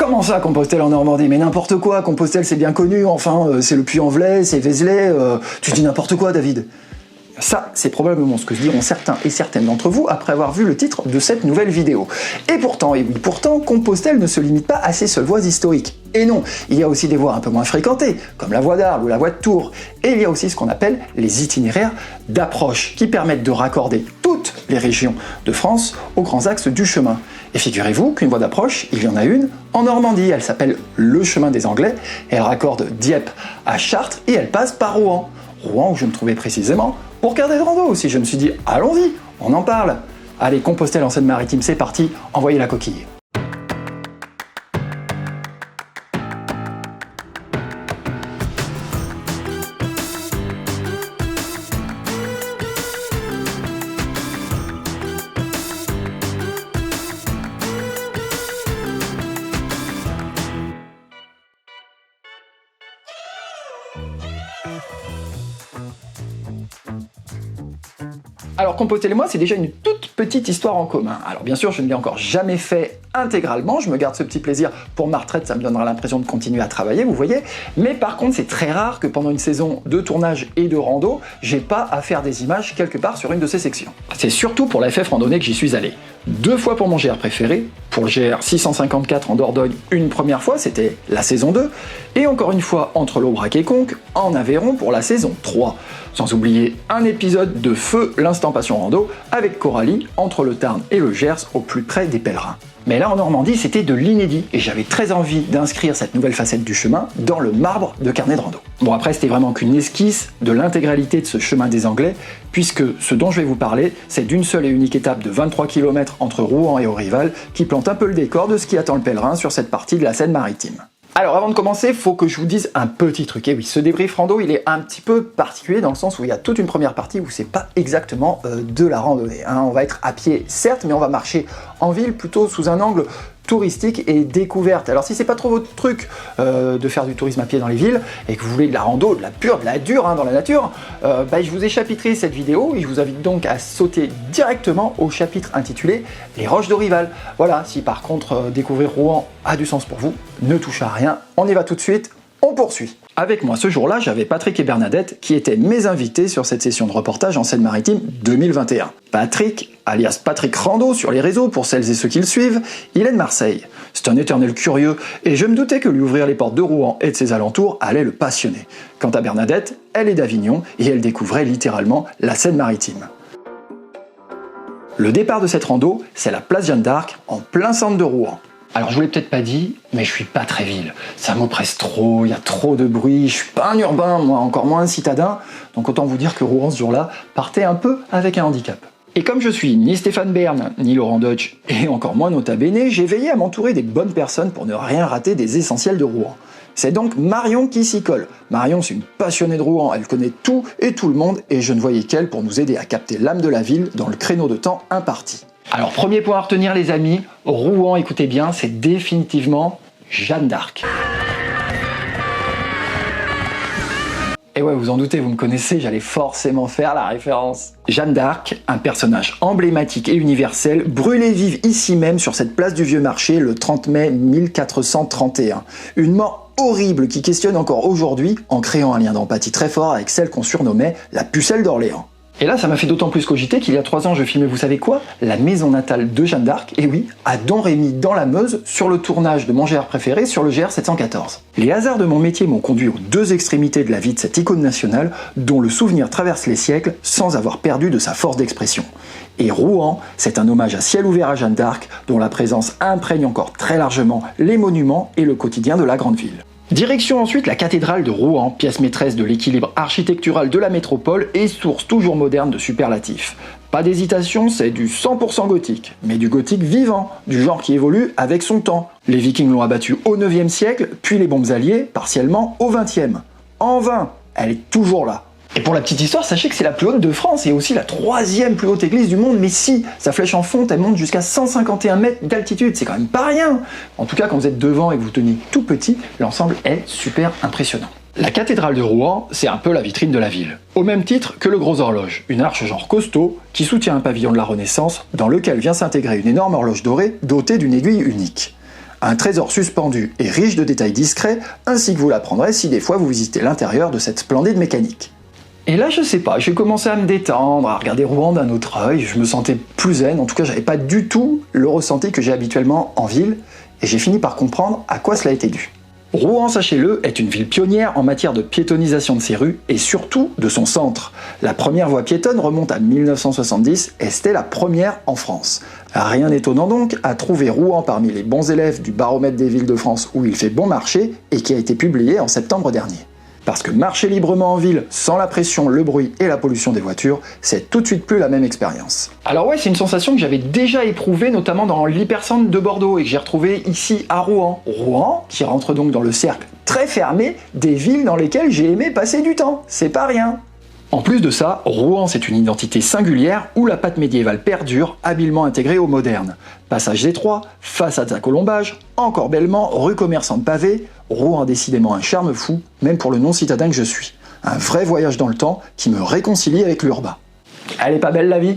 Comment ça, Compostelle en Normandie? Mais n'importe quoi, Compostelle c'est bien connu, enfin, c'est le Puy-en-Velay, c'est Vézelay, tu dis n'importe quoi, David. Ça, c'est probablement ce que se diront certains et certaines d'entre vous après avoir vu le titre de cette nouvelle vidéo. Et pourtant, Compostelle ne se limite pas à ses seules voies historiques. Et non, il y a aussi des voies un peu moins fréquentées, comme la voie d'Arles ou la voie de Tours. Et il y a aussi ce qu'on appelle les itinéraires d'approche, qui permettent de raccorder toutes les régions de France aux grands axes du chemin. Et figurez-vous qu'une voie d'approche, il y en a une en Normandie. Elle s'appelle le chemin des Anglais. Elle raccorde Dieppe à Chartres et elle passe par Rouen. Rouen où je me trouvais précisément pour regarder de rando aussi. Je me suis dit, allons-y, on en parle. Allez, Compostelle en Seine-Maritime, c'est parti, envoyez la coquille. Alors Compostelle et moi, c'est déjà une toute petite histoire en commun. Alors bien sûr, je ne l'ai encore jamais fait intégralement, je me garde ce petit plaisir pour ma retraite, ça me donnera l'impression de continuer à travailler, vous voyez. Mais par contre, c'est très rare que pendant une saison de tournage et de rando, j'ai pas à faire des images quelque part sur une de ces sections. C'est surtout pour la FF randonnée que j'y suis allé. 2 fois pour mon GR préféré, pour le GR 654 en Dordogne une première fois, c'était la saison 2, et encore une fois entre l'Aubrac et Conques, en Aveyron pour la saison 3. Sans oublier un épisode de Feu l'instant passion rando avec Coralie entre le Tarn et le Gers au plus près des pèlerins. Mais là en Normandie c'était de l'inédit et j'avais très envie d'inscrire cette nouvelle facette du chemin dans le marbre de carnet de rando. Bon après c'était vraiment qu'une esquisse de l'intégralité de ce chemin des Anglais puisque ce dont je vais vous parler c'est d'une seule et unique étape de 23 km entre Rouen et Aurival qui plante un peu le décor de ce qui attend le pèlerin sur cette partie de la Seine-Maritime. Alors avant de commencer, il faut que je vous dise un petit truc. Et oui, ce débrief rando, il est un petit peu particulier dans le sens où il y a toute une première partie où c'est pas exactement de la randonnée. On va être à pied, certes, mais on va marcher en ville plutôt sous un angle touristique et découverte. Alors si c'est pas trop votre truc de faire du tourisme à pied dans les villes et que vous voulez de la rando, de la pure, de la dure dans la nature, je vous ai chapitré cette vidéo et je vous invite donc à sauter directement au chapitre intitulé Les Roches d'Aurival. Voilà, si par contre découvrir Rouen a du sens pour vous, ne touchez à rien, on y va tout de suite, on poursuit. Avec moi ce jour-là, j'avais Patrick et Bernadette qui étaient mes invités sur cette session de reportage en Seine-Maritime 2021. Patrick, alias Patrick Rando sur les réseaux pour celles et ceux qui le suivent, il est de Marseille. C'est un éternel curieux et je me doutais que lui ouvrir les portes de Rouen et de ses alentours allait le passionner. Quant à Bernadette, elle est d'Avignon et elle découvrait littéralement la Seine-Maritime. Le départ de cette rando, c'est la place Jeanne d'Arc en plein centre de Rouen. Alors je vous l'ai peut-être pas dit, mais je suis pas très ville. Ça m'oppresse trop, il y a trop de bruit, je suis pas un urbain, moi, encore moins un citadin. Donc autant vous dire que Rouen ce jour-là partait un peu avec un handicap. Et comme je suis ni Stéphane Bern, ni Laurent Deutsch, et encore moins Nota Bene, j'ai veillé à m'entourer des bonnes personnes pour ne rien rater des essentiels de Rouen. C'est donc Marion qui s'y colle. Marion, c'est une passionnée de Rouen, elle connaît tout et tout le monde, et je ne voyais qu'elle pour nous aider à capter l'âme de la ville dans le créneau de temps imparti. Alors, premier point à retenir les amis, Rouen, écoutez bien, c'est définitivement Jeanne d'Arc. Et ouais, vous en doutez, vous me connaissez, j'allais forcément faire la référence. Jeanne d'Arc, un personnage emblématique et universel, brûlée vive ici même sur cette place du Vieux Marché le 30 mai 1431. Une mort horrible qui questionne encore aujourd'hui en créant un lien d'empathie très fort avec celle qu'on surnommait la pucelle d'Orléans. Et là, ça m'a fait d'autant plus cogiter qu'il y a 3 ans, je filmais, vous savez quoi? La maison natale de Jeanne d'Arc, et oui, à Domrémy dans la Meuse, sur le tournage de mon GR préféré, sur le GR 714. Les hasards de mon métier m'ont conduit aux 2 extrémités de la vie de cette icône nationale, dont le souvenir traverse les siècles sans avoir perdu de sa force d'expression. Et Rouen, c'est un hommage à ciel ouvert à Jeanne d'Arc, dont la présence imprègne encore très largement les monuments et le quotidien de la grande ville. Direction ensuite la cathédrale de Rouen, pièce maîtresse de l'équilibre architectural de la métropole et source toujours moderne de superlatifs. Pas d'hésitation, c'est du 100% gothique, mais du gothique vivant, du genre qui évolue avec son temps. Les Vikings l'ont abattu au 9e siècle, puis les bombes alliées, partiellement au 20e. En vain, elle est toujours là. Et pour la petite histoire, sachez que c'est la plus haute de France et aussi la 3e plus haute église du monde, mais si, sa flèche en fonte, elle monte jusqu'à 151 mètres d'altitude, c'est quand même pas rien. En tout cas, quand vous êtes devant et que vous tenez tout petit, l'ensemble est super impressionnant. La cathédrale de Rouen, c'est un peu la vitrine de la ville. Au même titre que le Gros Horloge, une arche genre costaud qui soutient un pavillon de la Renaissance dans lequel vient s'intégrer une énorme horloge dorée dotée d'une aiguille unique. Un trésor suspendu et riche de détails discrets, ainsi que vous l'apprendrez si des fois vous visitez l'intérieur de cette splendide mécanique. Et là, je sais pas, j'ai commencé à me détendre, à regarder Rouen d'un autre œil, je me sentais plus zen, en tout cas j'avais pas du tout le ressenti que j'ai habituellement en ville, et j'ai fini par comprendre à quoi cela était dû. Rouen, sachez-le, est une ville pionnière en matière de piétonisation de ses rues et surtout de son centre. La première voie piétonne remonte à 1970 et c'était la première en France. Rien d'étonnant donc à trouver Rouen parmi les bons élèves du baromètre des villes de France où il fait bon marché et qui a été publié en septembre dernier. Parce que marcher librement en ville, sans la pression, le bruit et la pollution des voitures, c'est tout de suite plus la même expérience. Alors ouais, c'est une sensation que j'avais déjà éprouvée notamment dans l'hypercentre de Bordeaux et que j'ai retrouvée ici à Rouen. Rouen, qui rentre donc dans le cercle très fermé des villes dans lesquelles j'ai aimé passer du temps. C'est pas rien. En plus de ça, Rouen c'est une identité singulière où la patte médiévale perdure, habilement intégrée au moderne. Passages étroits, façades à colombage, encorbellement, rue commerçante pavée, Rouen a décidément un charme fou, même pour le non-citadin que je suis. Un vrai voyage dans le temps qui me réconcilie avec l'urbain. Elle est pas belle la vie ?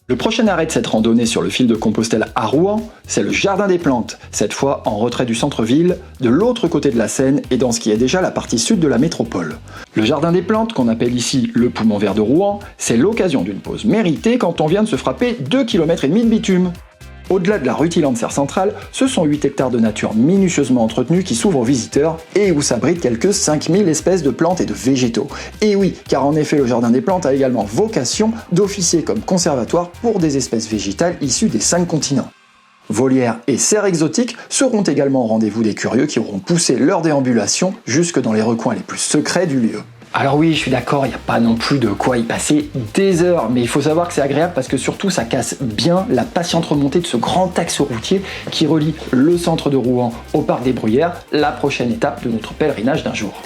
Le prochain arrêt de cette randonnée sur le fil de Compostelle à Rouen, c'est le Jardin des Plantes, cette fois en retrait du centre-ville, de l'autre côté de la Seine et dans ce qui est déjà la partie sud de la métropole. Le Jardin des Plantes, qu'on appelle ici le poumon vert de Rouen, c'est l'occasion d'une pause méritée quand on vient de se frapper 2,5 km de bitume. Au-delà de la rutilante serre centrale, ce sont 8 hectares de nature minutieusement entretenus qui s'ouvrent aux visiteurs et où s'abritent quelques 5000 espèces de plantes et de végétaux. Et oui, car en effet le Jardin des Plantes a également vocation d'officier comme conservatoire pour des espèces végétales issues des 5 continents. Volières et serres exotiques seront également au rendez-vous des curieux qui auront poussé leur déambulation jusque dans les recoins les plus secrets du lieu. Alors oui, je suis d'accord, il n'y a pas non plus de quoi y passer des heures, mais il faut savoir que c'est agréable parce que surtout ça casse bien la patiente remontée de ce grand axe routier qui relie le centre de Rouen au parc des Bruyères, la prochaine étape de notre pèlerinage d'un jour.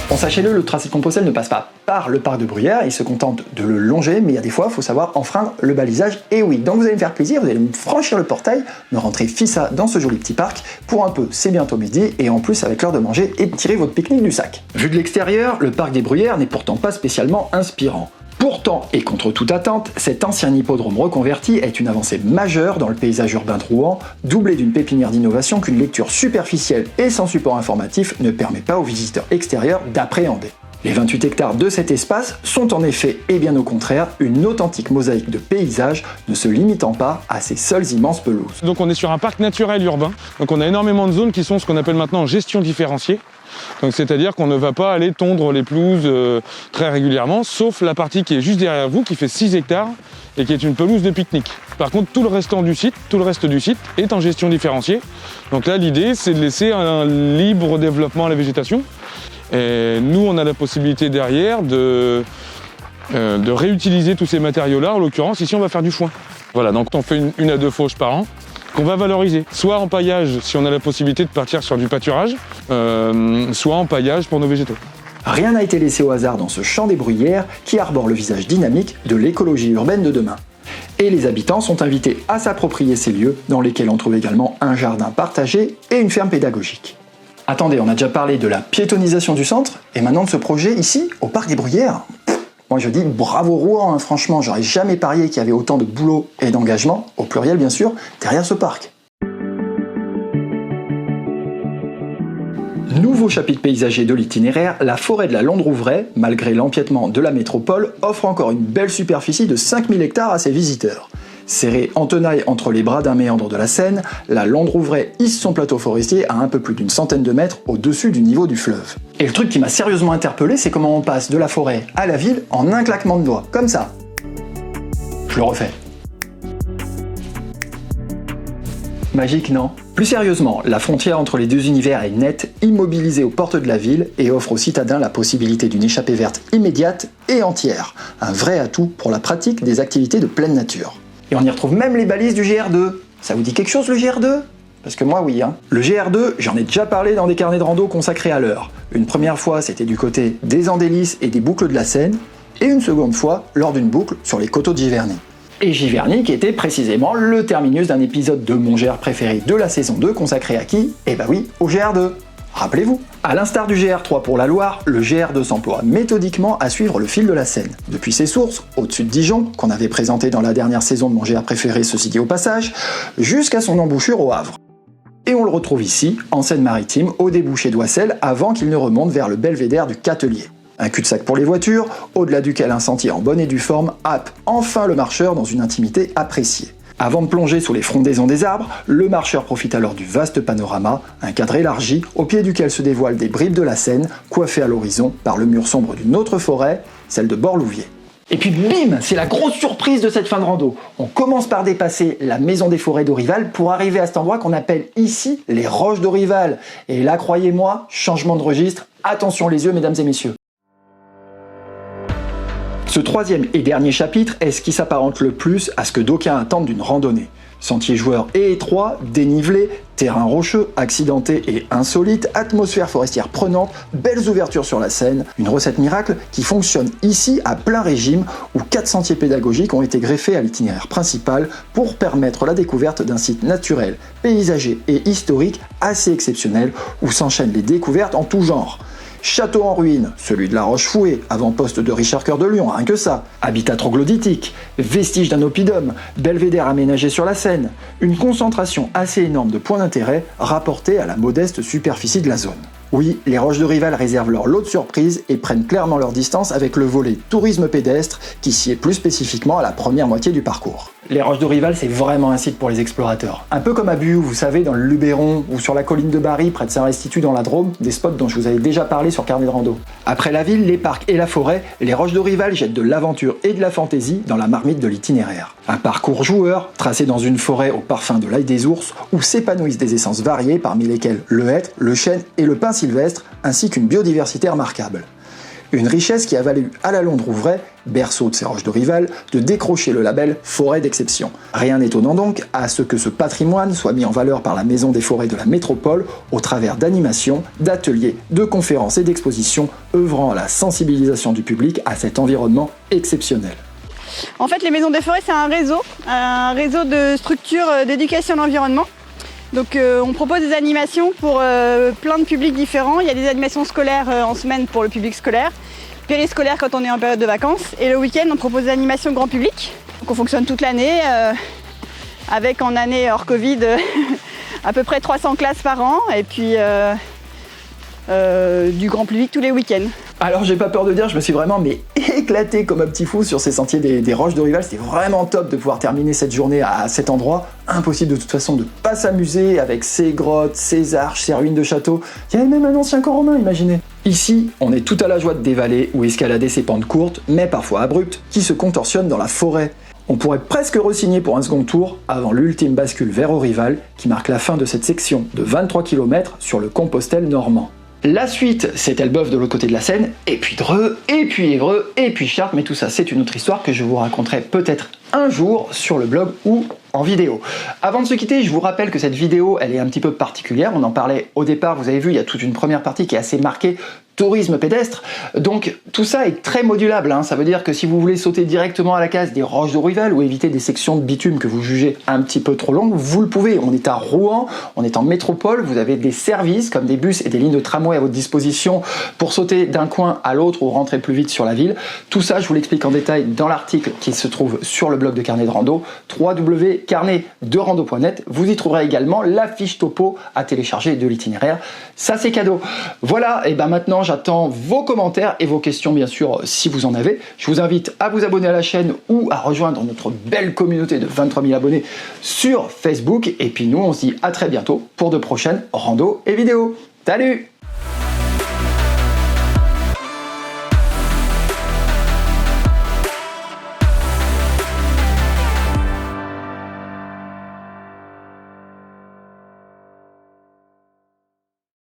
Bon, sachez-le, le tracé de Compostelle ne passe pas par le parc de Bruyères, il se contente de le longer, mais il y a des fois, il faut savoir enfreindre le balisage, et oui, donc vous allez me faire plaisir, vous allez me franchir le portail, me rentrer fissa dans ce joli petit parc, pour un peu, c'est bientôt midi, et en plus avec l'heure de manger et de tirer votre pique-nique du sac. Vu de l'extérieur, le parc des Bruyères n'est pourtant pas spécialement inspirant. Pourtant, et contre toute attente, cet ancien hippodrome reconverti est une avancée majeure dans le paysage urbain de Rouen, doublé d'une pépinière d'innovation qu'une lecture superficielle et sans support informatif ne permet pas aux visiteurs extérieurs d'appréhender. Les 28 hectares de cet espace sont en effet, et bien au contraire, une authentique mosaïque de paysages, ne se limitant pas à ces seules immenses pelouses. Donc on est sur un parc naturel urbain, donc on a énormément de zones qui sont ce qu'on appelle maintenant en gestion différenciée. Donc c'est-à-dire qu'on ne va pas aller tondre les pelouses très régulièrement, sauf la partie qui est juste derrière vous, qui fait 6 hectares et qui est une pelouse de pique-nique. Par contre, tout le reste du site est en gestion différenciée. Donc là, l'idée, c'est de laisser un libre développement à la végétation. Et nous, on a la possibilité derrière de réutiliser tous ces matériaux-là. En l'occurrence, ici, on va faire du foin. Voilà, donc on fait une à 2 fauches par an, qu'on va valoriser, soit en paillage si on a la possibilité de partir sur du pâturage, soit en paillage pour nos végétaux. Rien n'a été laissé au hasard dans ce champ des Bruyères qui arbore le visage dynamique de l'écologie urbaine de demain. Et les habitants sont invités à s'approprier ces lieux dans lesquels on trouve également un jardin partagé et une ferme pédagogique. Attendez, on a déjà parlé de la piétonisation du centre et maintenant de ce projet ici, au parc des Bruyères. Moi je dis bravo Rouen, hein, franchement, j'aurais jamais parié qu'il y avait autant de boulot et d'engagement, au pluriel bien sûr, derrière ce parc. Nouveau chapitre paysager de l'itinéraire, la forêt de la Londe-Rouvray, malgré l'empiètement de la métropole, offre encore une belle superficie de 5000 hectares à ses visiteurs. Serrée en tenaille entre les bras d'un méandre de la Seine, la Londe-Rouvray hisse son plateau forestier à un peu plus d'une centaine de mètres au-dessus du niveau du fleuve. Et le truc qui m'a sérieusement interpellé, c'est comment on passe de la forêt à la ville en un claquement de doigts, comme ça. Je le refais. Magique, non? Plus sérieusement, la frontière entre les deux univers est nette, immobilisée aux portes de la ville et offre aux citadins la possibilité d'une échappée verte immédiate et entière. Un vrai atout pour la pratique des activités de pleine nature. Et on y retrouve même les balises du GR2. Ça vous dit quelque chose le GR2? Parce que moi oui, hein. Le GR2, j'en ai déjà parlé dans des carnets de rando consacrés à l'heure. Une première fois, c'était du côté des Andelys et des boucles de la Seine, et une seconde fois, lors d'une boucle sur les coteaux de Giverny. Et Giverny qui était précisément le terminus d'un épisode de mon GR préféré de la saison 2 consacré à qui? Eh bah oui, au GR2. Rappelez-vous. À l'instar du GR3 pour la Loire, le GR2 s'emploie méthodiquement à suivre le fil de la Seine. Depuis ses sources, au-dessus de Dijon, qu'on avait présenté dans la dernière saison de mon GR préféré, ceci dit au passage, jusqu'à son embouchure au Havre. Et on le retrouve ici, en Seine-Maritime, au débouché d'Oissel, avant qu'il ne remonte vers le belvédère du Catelier. Un cul-de-sac pour les voitures, au-delà duquel un sentier en bonne et due forme happe enfin le marcheur dans une intimité appréciée. Avant de plonger sous les frondaisons des arbres, le marcheur profite alors du vaste panorama, un cadre élargi, au pied duquel se dévoilent des bribes de la Seine, coiffées à l'horizon par le mur sombre d'une autre forêt, celle de Bord-Louviers. Et puis bim, c'est la grosse surprise de cette fin de rando. On commence par dépasser la maison des forêts d'Orival pour arriver à cet endroit qu'on appelle ici les Roches d'Orival. Et là, croyez-moi, changement de registre, attention les yeux mesdames et messieurs. Ce troisième et dernier chapitre est ce qui s'apparente le plus à ce que d'aucuns attendent d'une randonnée. Sentier joueur et étroit, dénivelé, terrain rocheux, accidenté et insolite, atmosphère forestière prenante, belles ouvertures sur la Seine, une recette miracle qui fonctionne ici à plein régime où 4 sentiers pédagogiques ont été greffés à l'itinéraire principal pour permettre la découverte d'un site naturel, paysager et historique assez exceptionnel où s'enchaînent les découvertes en tout genre. Château en ruine, celui de la Roche-Fouée, avant-poste de Richard Cœur de Lion, rien que ça. Habitat troglodytique, vestige d'un oppidum, belvédère aménagé sur la Seine. Une concentration assez énorme de points d'intérêt rapportés à la modeste superficie de la zone. Oui, les Roches d'Orival réservent leur lot de surprises et prennent clairement leur distance avec le volet tourisme pédestre qui sied plus spécifiquement à la première moitié du parcours. Les Roches d'Orival, c'est vraiment un site pour les explorateurs. Un peu comme à Buhout, vous savez, dans le Luberon, ou sur la colline de Barry, près de Saint-Restitut dans la Drôme, des spots dont je vous avais déjà parlé sur Carnet de Rando. Après la ville, les parcs et la forêt, les Roches d'Orival jettent de l'aventure et de la fantaisie dans la marmite de l'itinéraire. Un parcours joueur, tracé dans une forêt au parfum de l'ail des ours, où s'épanouissent des essences variées parmi lesquelles le hêtre, le chêne et le pin sylvestre, ainsi qu'une biodiversité remarquable. Une richesse qui a valu à la Londres-Rouvray, berceau de ces Roches d'Orival, de décrocher le label Forêt d'exception. Rien n'étonnant donc à ce que ce patrimoine soit mis en valeur par la Maison des Forêts de la Métropole au travers d'animations, d'ateliers, de conférences et d'expositions œuvrant à la sensibilisation du public à cet environnement exceptionnel. En fait, les Maisons des Forêts, c'est un réseau de structures d'éducation à l'environnement. Donc on propose des animations pour plein de publics différents. Il y a des animations scolaires en semaine pour le public scolaire, périscolaire quand on est en période de vacances. Et le week-end, on propose des animations grand public. Donc on fonctionne toute l'année, avec en année hors Covid à peu près 300 classes par an. Et puis du grand public tous les week-ends. Alors j'ai pas peur de dire, je me suis vraiment éclaté comme un petit fou sur ces sentiers des Roches d'Orival. C'était vraiment top de pouvoir terminer cette journée à cet endroit. Impossible de toute façon de pas s'amuser avec ces grottes, ces arches, ces ruines de châteaux. Il y avait même un ancien corps romain, imaginez. Ici, on est tout à la joie de dévaler ou escalader ces pentes courtes, mais parfois abruptes, qui se contorsionnent dans la forêt. On pourrait presque re-signer pour un second tour avant l'ultime bascule vers Orival qui marque la fin de cette section de 23 km sur le Compostelle normand. La suite, c'est Elbeuf de l'autre côté de la Seine, et puis Dreux, et puis Évreux, et puis Chartres, mais tout ça c'est une autre histoire que je vous raconterai peut-être un jour sur le blog ou en vidéo. Avant de se quitter, je vous rappelle que cette vidéo, elle est un petit peu particulière, on en parlait au départ, vous avez vu, il y a toute une première partie qui est assez marquée tourisme pédestre, donc tout ça est très modulable, hein. Ça veut dire que si vous voulez sauter directement à la case des Roches d'Orival ou éviter des sections de bitume que vous jugez un petit peu trop longues, vous le pouvez. On est à Rouen, on est en métropole, vous avez des services comme des bus et des lignes de tramway à votre disposition pour sauter d'un coin à l'autre ou rentrer plus vite sur la ville. Tout ça, je vous l'explique en détail dans l'article qui se trouve sur le blog de Carnet de Rando, www.carnetderando.net. Vous y trouverez également la fiche topo à télécharger de l'itinéraire. Ça, c'est cadeau. Voilà, et ben maintenant, j'attends vos commentaires et vos questions, bien sûr, si vous en avez. Je vous invite à vous abonner à la chaîne ou à rejoindre notre belle communauté de 23 000 abonnés sur Facebook. Et puis nous, on se dit à très bientôt pour de prochaines randos et vidéos. Salut!